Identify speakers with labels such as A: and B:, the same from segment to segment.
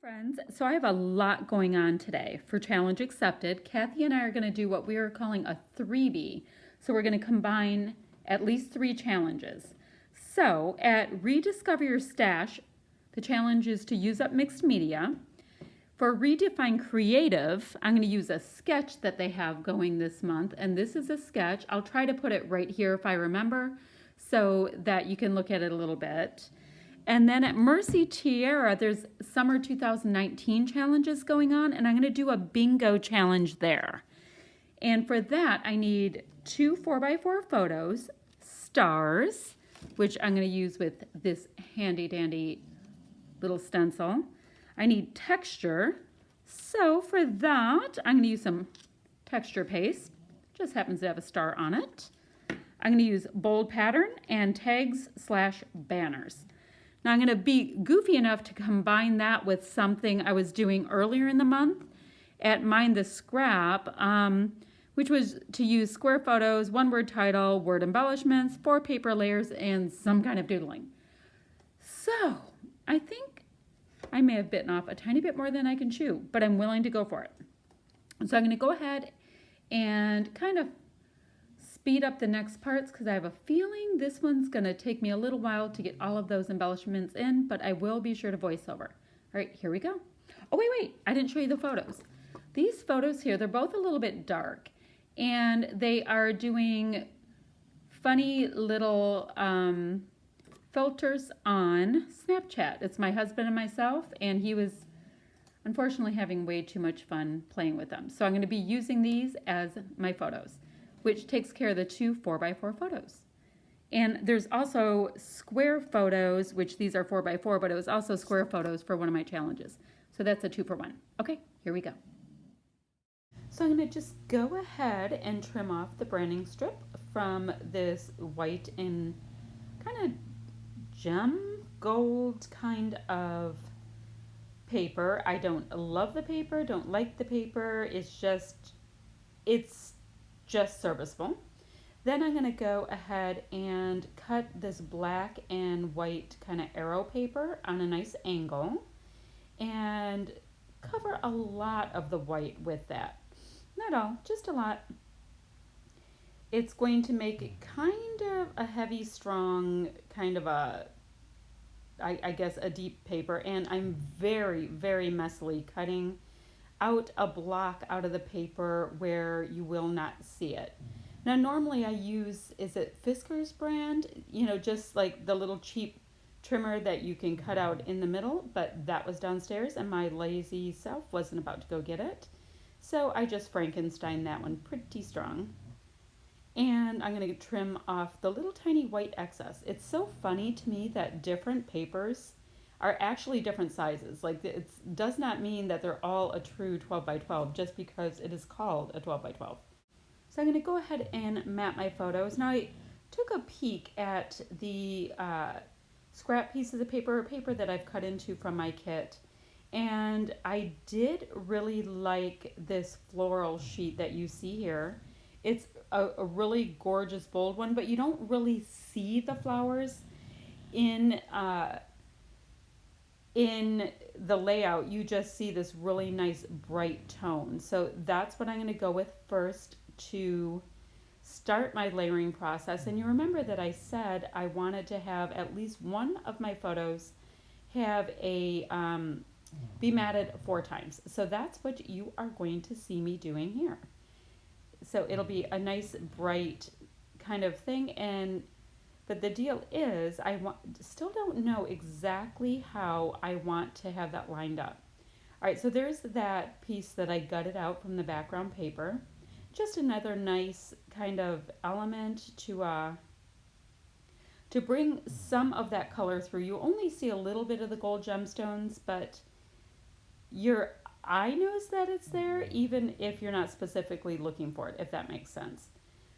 A: Friends, so I have a lot going on today. For Challenge Accepted, Kathy and I are going to do what we are calling a Threebie. So we're going to combine at least 3 challenges. So at Rediscover Your Stash, the challenge is to use up mixed media. For Redefine Creative, I'm going to use a sketch that they have going this month, and this is a sketch. I'll try to put it right here if I remember so that you can look at it a little bit. And then at Mercy Tiara, there's summer 2019 challenges going on, and I'm going to do a bingo challenge there. And for that, I need 2 4x4 photos, stars, which I'm going to use with this handy dandy little stencil. I need texture. So for that, I'm going to use some texture paste. Just happens to have a star on it. I'm going to use bold pattern and tags/banners. Now I'm going to be goofy enough to combine that with something I was doing earlier in the month at Mind the Scrap, which was to use square photos, 1-word title, word embellishments, 4 paper layers, and some kind of doodling. So I think I may have bitten off a tiny bit more than I can chew, but I'm willing to go for it. So I'm going to go ahead and kind of speed up the next parts because I have a feeling this one's going to take me a little while to get all of those embellishments in, but I will be sure to voice over. All right, here we go. Oh, wait, I didn't show you the photos. These photos here, they're both a little bit dark, and they are doing funny little filters on Snapchat. It's my husband and myself, and he was unfortunately having way too much fun playing with them. So I'm going to be using these as my photos, which takes care of the 2 4x4 photos. And there's also square photos, which these are 4x4, but it was also square photos for one of my challenges. So that's a 2-for-1. Okay, here we go. So I'm going to just go ahead and trim off the branding strip from this white and kind of gem gold kind of paper. I don't love the paper, don't like the paper. It's just serviceable. Then I'm going to go ahead and cut this black and white kind of arrow paper on a nice angle and cover a lot of the white with that. Not all, just a lot. It's going to make it kind of a heavy, strong, kind of a, I guess, a deep paper. And I'm very, very messily cutting out a block out of the paper where you will not see it. Now normally I use, is it Fisker's brand? You know, just like the little cheap trimmer that you can cut out in the middle, but that was downstairs and my lazy self wasn't about to go get it. So I just Frankenstein that one pretty strong. And I'm going to trim off the little tiny white excess. It's so funny to me that different papers are actually different sizes. Like it does not mean that they're all a true 12x12 just because it is called a 12x12. So I'm going to go ahead and map my photos. Now I took a peek at the scrap pieces of paper that I've cut into from my kit. And I did really like this floral sheet that you see here. It's a really gorgeous bold one, but you don't really see the flowers in the layout. You just see this really nice bright tone. So that's what I'm going to go with first to start my layering process. And you remember that I said I wanted to have at least one of my photos have a be matted 4 times. So that's what you are going to see me doing here. So it'll be a nice bright kind of thing. But the deal is I still don't know exactly how I want to have that lined up. All right, so there's that piece that I gutted out from the background paper. Just another nice kind of element to bring some of that color through. You only see a little bit of the gold gemstones, but your eye knows that it's there even if you're not specifically looking for it, if that makes sense.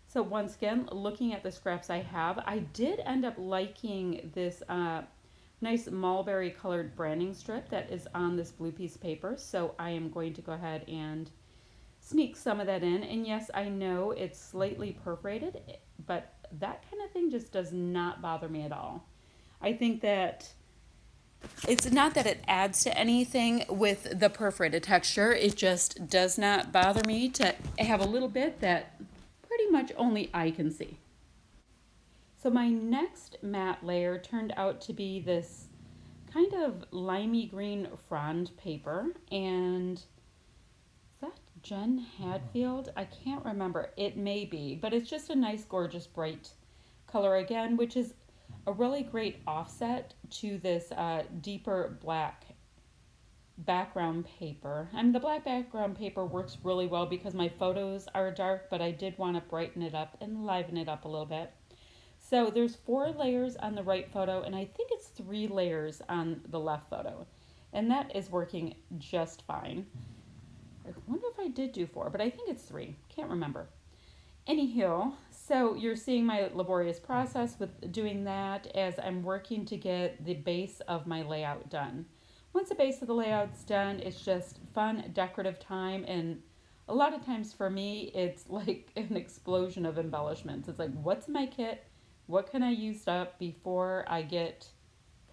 A: So once again, looking at the scraps I have, I did end up liking this nice mulberry colored branding strip that is on this blue piece of paper. So I am going to go ahead and sneak some of that in. And yes, I know it's slightly perforated, but that kind of thing just does not bother me at all. I think that It's not that it adds to anything with the perforated texture. It just does not bother me to have a little bit that pretty much only I can see. So my next matte layer turned out to be this kind of limey green frond paper. And is that Jen Hadfield? I can't remember. It may be, but it's just a nice, gorgeous, bright color again, which is a really great offset to this deeper black background paper. I mean, the black background paper works really well because my photos are dark, but I did want to brighten it up and liven it up a little bit. So there's 4 layers on the right photo, and I think it's 3 layers on the left photo. And that is working just fine. I wonder if I did do 4, but I think it's 3. Can't remember. Anywho, so you're seeing my laborious process with doing that as I'm working to get the base of my layout done. Once the base of the layout's done, it's just fun, decorative time, and a lot of times for me, it's like an explosion of embellishments. It's like, what's in my kit? What can I use up before I get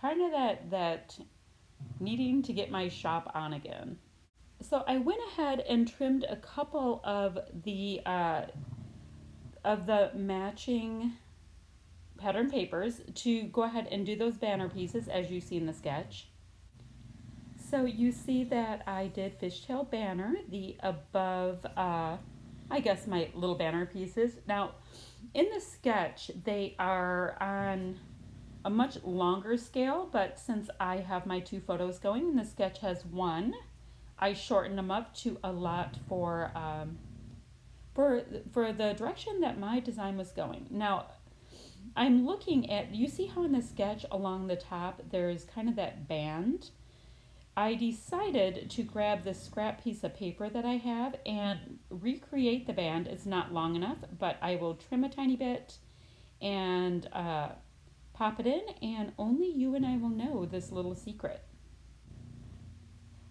A: kind of that needing to get my shop on again? So I went ahead and trimmed a couple of the matching pattern papers to go ahead and do those banner pieces as you see in the sketch. So you see that I did fishtail banner, the above, I guess my little banner pieces. Now, in the sketch, they are on a much longer scale, but since I have my 2 photos going and the sketch has 1, I shortened them up to a lot for the direction that my design was going. Now, I'm looking at, you see how in the sketch along the top there's kind of that band? I decided to grab this scrap piece of paper that I have and recreate the band. It's not long enough, but I will trim a tiny bit and pop it in, and only you and I will know this little secret.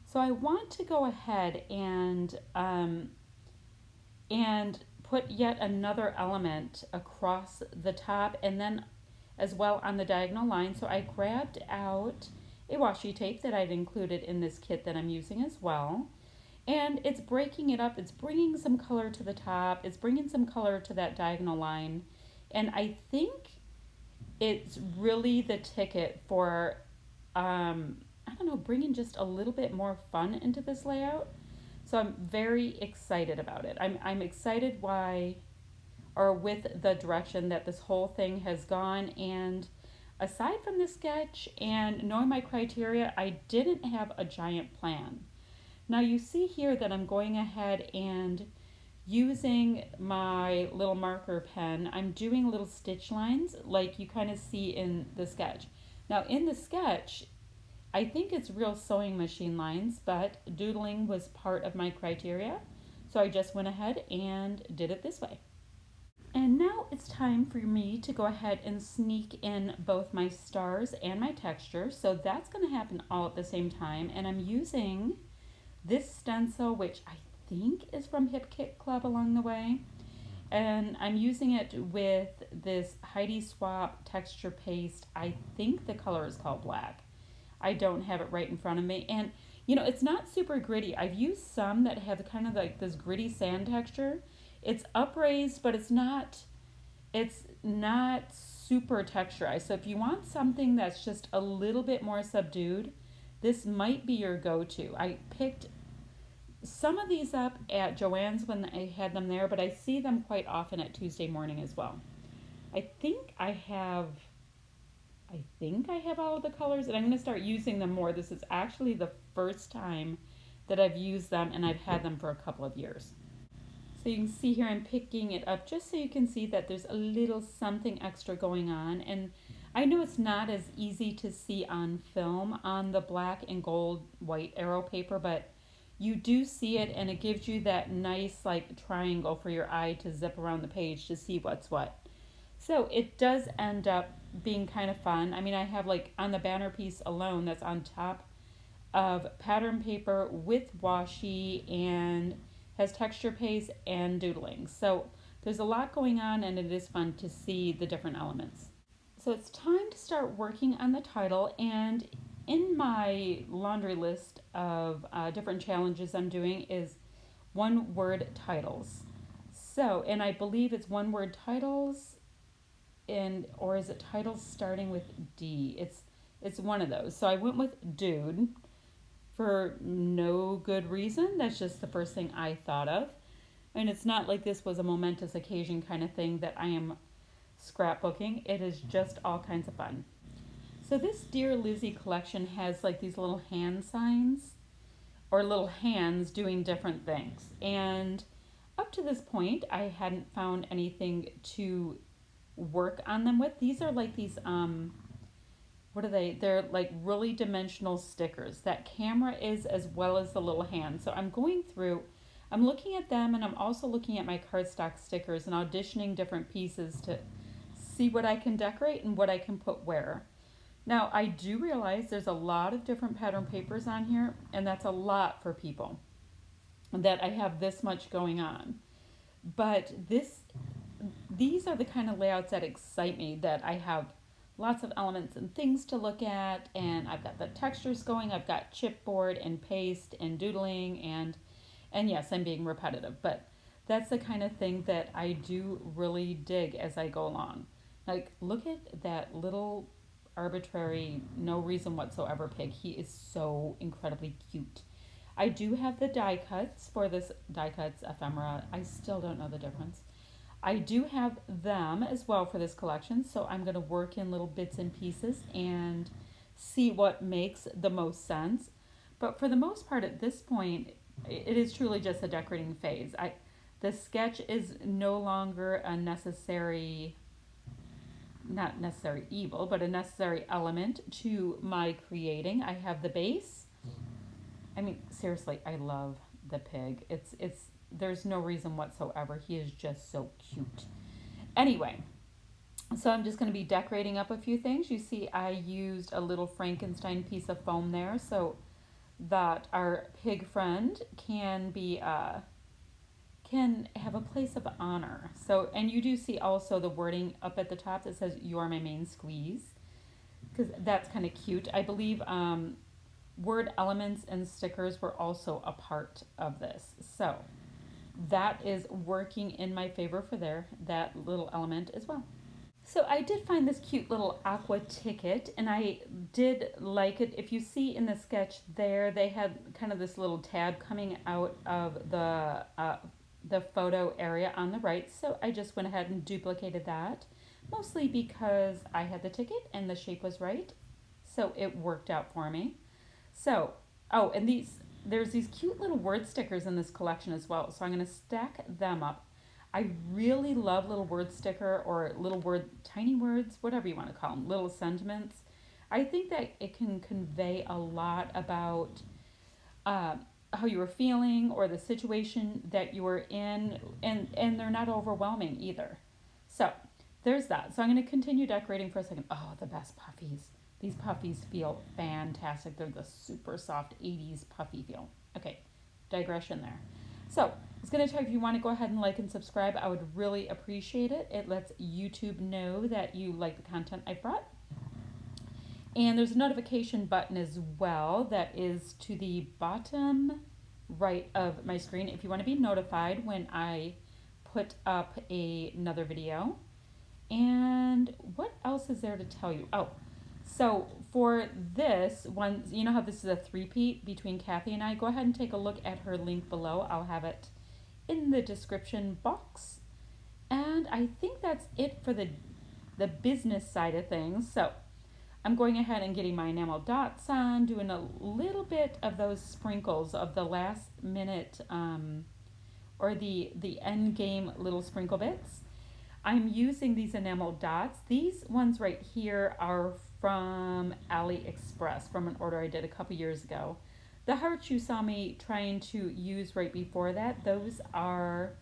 A: So I want to go ahead and put yet another element across the top and then as well on the diagonal line. So I grabbed out a washi tape that I'd included in this kit that I'm using as well. And it's breaking it up. It's bringing some color to the top. It's bringing some color to that diagonal line. And I think it's really the ticket for, I don't know, bringing just a little bit more fun into this layout. So I'm very excited about it. I'm excited with the direction that this whole thing has gone. And aside from the sketch and knowing my criteria, I didn't have a giant plan. Now you see here that I'm going ahead and using my little marker pen, I'm doing little stitch lines like you kind of see in the sketch. Now in the sketch, I think it's real sewing machine lines, but doodling was part of my criteria. So I just went ahead and did it this way. And now it's time for me to go ahead and sneak in both my stars and my texture. So that's going to happen all at the same time. And I'm using this stencil, which I think is from Hip Kit Club along the way. And I'm using it with this Heidi Swap texture paste. I think the color is called Black. I don't have it right in front of me. And, you know, it's not super gritty. I've used some that have kind of like this gritty sand texture. It's upraised, but it's not super texturized. So if you want something that's just a little bit more subdued, this might be your go-to. I picked some of these up at Joann's when I had them there, but I see them quite often at Tuesday Morning as well. I think I have all of the colors, and I'm going to start using them more. This is actually the first time that I've used them, and I've had them for a couple of years. So you can see here I'm picking it up just so you can see that there's a little something extra going on. And I know it's not as easy to see on film on the black and gold white arrow paper, but you do see it, and it gives you that nice like triangle for your eye to zip around the page to see what's what. So it does end up being kind of fun. I mean, I have like on the banner piece alone that's on top of pattern paper with washi and has texture paste and doodling. So there's a lot going on, and it is fun to see the different elements. So it's time to start working on the title, and in my laundry list of different challenges I'm doing is one word titles. So, and I believe it's one word titles, and or is it titles starting with D? It's one of those. So I went with dude for no good reason. That's just the first thing I thought of. And it's not like this was a momentous occasion kind of thing that I am scrapbooking. It is just all kinds of fun. So this Dear Lizzie collection has like these little hand signs or little hands doing different things. And up to this point, I hadn't found anything to work on them with. These are like these what are they? They're like really dimensional stickers. That camera is as well as the little hand. So I'm going through, I'm looking at them, and I'm also looking at my cardstock stickers and auditioning different pieces to see what I can decorate and what I can put where. Now, I do realize there's a lot of different pattern papers on here, and that's a lot for people that I have this much going on. But these are the kind of layouts that excite me, that I have lots of elements and things to look at, and I've got the textures going. I've got chipboard and paste and doodling, and yes, I'm being repetitive, but that's the kind of thing that I do really dig as I go along. Like, look at that little arbitrary, no reason whatsoever pig. He is so incredibly cute. I do have the die cuts for this, die cuts, ephemera. I still don't know the difference. I do have them as well for this collection, so I'm going to work in little bits and pieces and see what makes the most sense. But for the most part at this point, it is truly just a decorating phase. The sketch is no longer a necessary, not necessary evil, but a necessary element to my creating. I have the base. I mean, seriously, I love the pig. It's there's no reason whatsoever. He is just so cute. Anyway, so I'm just going to be decorating up a few things. You see, I used a little Frankenstein piece of foam there so that our pig friend can be can have a place of honor. So, and you do see also the wording up at the top that says "You are my main squeeze," because that's kind of cute. I believe word elements and stickers were also a part of this. So that is working in my favor for that little element as well. So I did find this cute little aqua ticket, and I did like it. If you see in the sketch there, they had kind of this little tab coming out of the photo area on the right. So I just went ahead and duplicated that, mostly because I had the ticket and the shape was right. So it worked out for me. So, oh, and there's these cute little word stickers in this collection as well. So I'm going to stack them up. I really love little word sticker or little word, tiny words, whatever you want to call them, little sentiments. I think that it can convey a lot about how you were feeling or the situation that you were in, and they're not overwhelming either. So there's that. So I'm going to continue decorating for a second. Oh, the best puffies. These puffies feel fantastic. They're the super soft 80s puffy feel. Okay, digression there. So I was going to tell you, if you want to go ahead and like and subscribe, I would really appreciate it. It lets YouTube know that you like the content I brought. And there's a notification button as well that is to the bottom right of my screen if you want to be notified when I put up another video. And what else is there to tell you? Oh, so for this one, you know how this is a three-peat between Kathy and I? Go ahead and take a look at her link below. I'll have it in the description box. And I think that's it for the business side of things. So I'm going ahead and getting my enamel dots on, doing a little bit of those sprinkles of the last minute or the end game little sprinkle bits. I'm using these enamel dots. These ones right here are from AliExpress, from an order I did a couple years ago. The hearts you saw me trying to use right before that, those are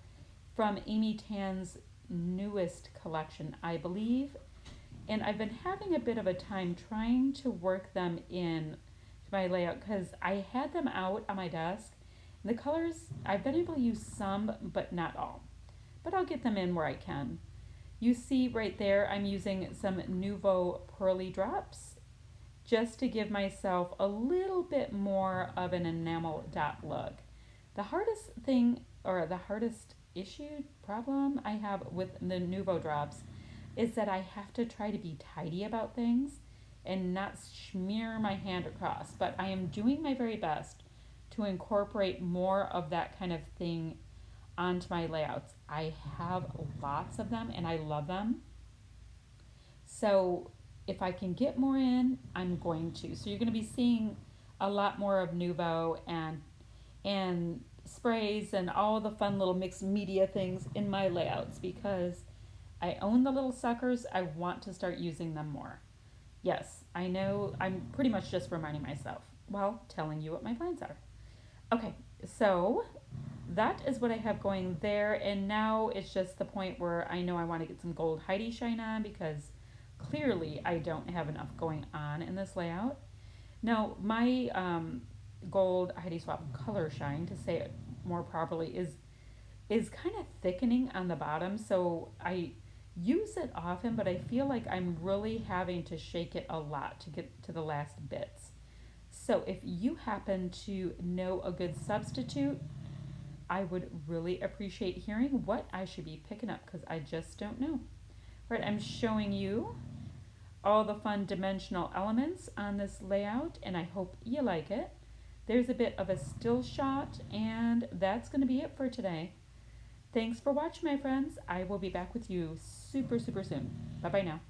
A: from Amy Tan's newest collection, I believe. And I've been having a bit of a time trying to work them in to my layout because I had them out on my desk. And the colors, I've been able to use some, but not all. But I'll get them in where I can. You see right there, I'm using some Nouveau Pearly Drops just to give myself a little bit more of an enamel dot look. The hardest thing, or the hardest issue, problem I have with the Nuvo drops is that I have to try to be tidy about things and not smear my hand across. But I am doing my very best to incorporate more of that kind of thing onto my layouts. I have lots of them and I love them. So if I can get more in, I'm going to. So you're going to be seeing a lot more of Nuvo and sprays and all the fun little mixed media things in my layouts because I own the little suckers. I want to start using them more. Yes, I know I'm pretty much just reminding myself while telling you what my plans are. Okay, so that is what I have going there, and now it's just the point where I know I want to get some gold Heidi shine on because clearly I don't have enough going on in this layout. Now, my gold Heidi Swap color shine, to say it more properly, is kind of thickening on the bottom, so I use it often, but I feel like I'm really having to shake it a lot to get to the last bits. So if you happen to know a good substitute, I would really appreciate hearing what I should be picking up because I just don't know. Right, I'm showing you all the fun dimensional elements on this layout and I hope you like it. There's a bit of a still shot and that's going to be it for today. Thanks for watching, my friends. I will be back with you super soon. Bye bye now.